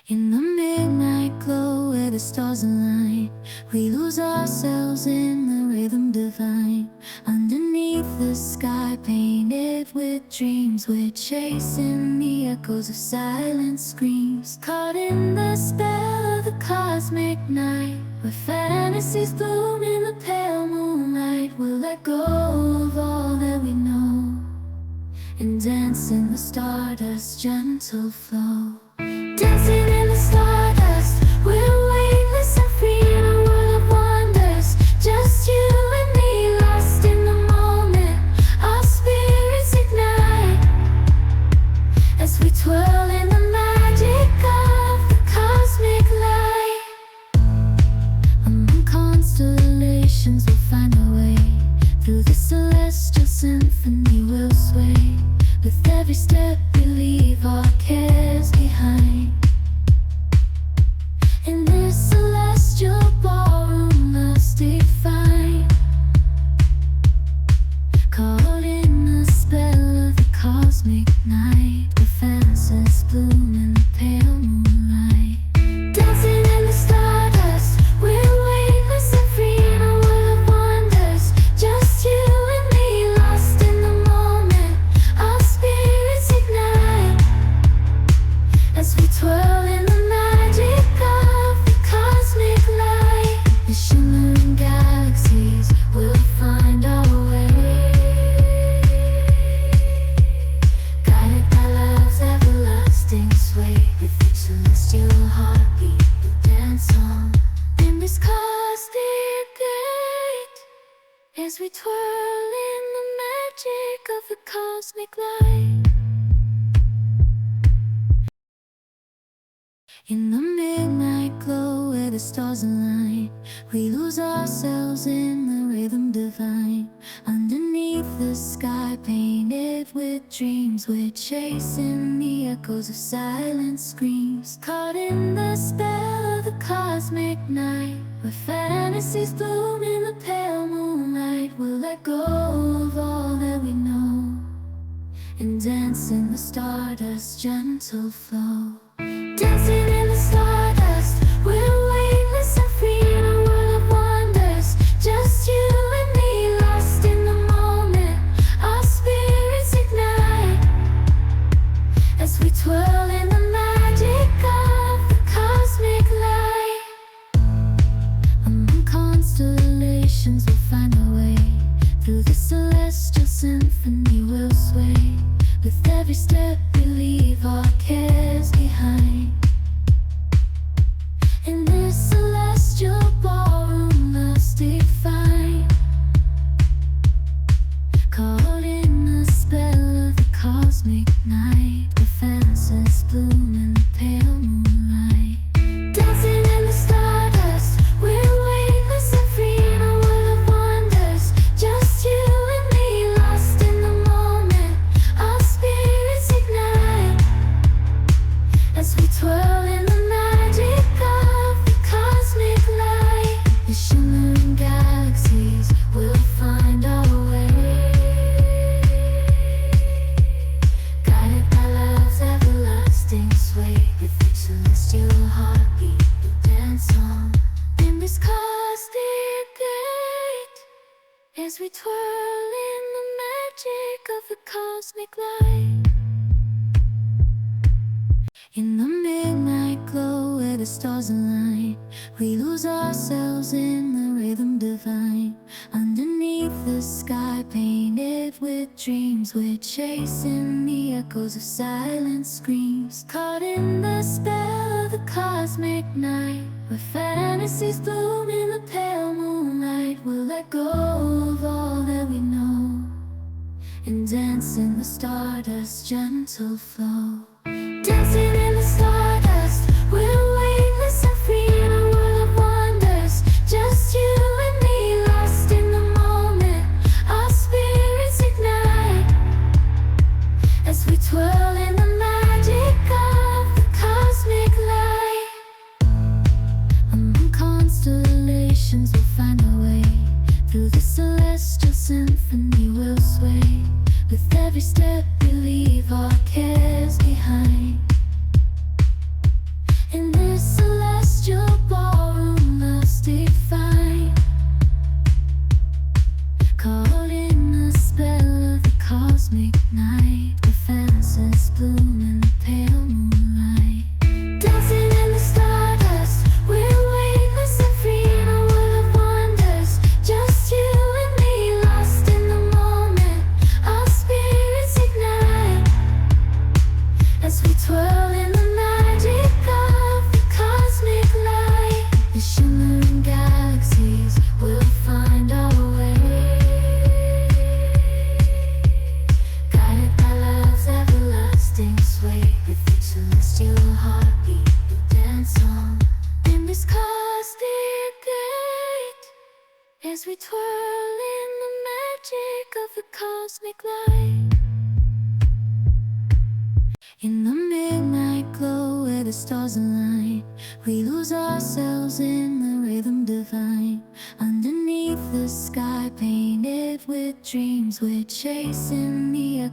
In the midnight glow where the stars align, we lose ourselves in the rhythm divine. Underneath the sky painted with dreams, we're chasing the echoes of silent screams. Caught in the spell of the cosmic night, where fantasies bloom in the pale moonlight. We'll let go of all that we know and dance in the stardust's gentle flow. Dancing in the stardust, we're weightless and free in a world of wonders. Just you and me, lost in the moment. Our spirits ignite as we twirl in the magic of the cosmic light. Among constellations, we'll find our way. Through the celestial symphony, we'll sway. With every step, we leave our cares behind. In this celestial ballroom, love's defined. Caught in the spell of the cosmic night, where fantasies bloom in the pale moonlight. Dancing in the stardust, we're weightless and free in a world of wonders. Just you and me, lost in the moment. Our spirits ignite as we twirl in the magic of the cosmic light. The shimmering galaxies will find our way, guided by love's everlasting sway. With each celestial heartbeat, we dance on in this cosmic gate, as we twirl in the magic of the cosmic light. In the midnight glow where the stars align, we lose ourselves in the rhythm divine. Underneath the sky painted with dreams, we're chasing the echoes of silent screams. Caught in the spell of the cosmic night, where fantasies bloom in the pale moonlight. We'll let go of all that we know and dance in the stardust's gentle flow. Dancing in the stardust, we're weightless and free in a world of wonders. Just you and me, lost in the moment. Our spirits ignite as we twirl in the magic of the cosmic light. Among constellations, we'll find our way. Through the celestial symphony, we'll sway. With every step, we leave our cares behind. In this celestial ballroom, love's defined. Caught in the spell of the cosmic night, where fantasies bloom in the pale moonlight. Dancing in the stardust, we're weightless and free in a world of wonders. Just you and me, lost in the moment. Our spirits ignite as we twirl in the magic of the cosmic light. The shimmering galaxies will find our way, guided by love's everlasting sway. With each celestial heartbeat, we dance on in this cosmic gate, as we twirl in the magic of the cosmic light. In the midnight glow where the stars align, we lose ourselves in the rhythm divine. Underneath the sky painted with dreams, we're chasing the echoes of silent screams. Caught in the spell of the cosmic night, where fantasies bloom in the pale moonlight. We'll let go of all that we know and dance in the stardust's gentle flow. Dancing in the stardust, we're weightless and free in a world of wonders. Just you and me, lost in the moment. Our spirits ignite as we twirl in the magic of the cosmic light. Among constellations, we'll find our way. Through the celestial symphony, we'll sway. With every step, we leave our cares behind. as we twirl in the magic of the cosmic light. In the midnight glow where the stars align, we lose ourselves in the rhythm divine. Underneath the sky painted with dreams, we're chasing the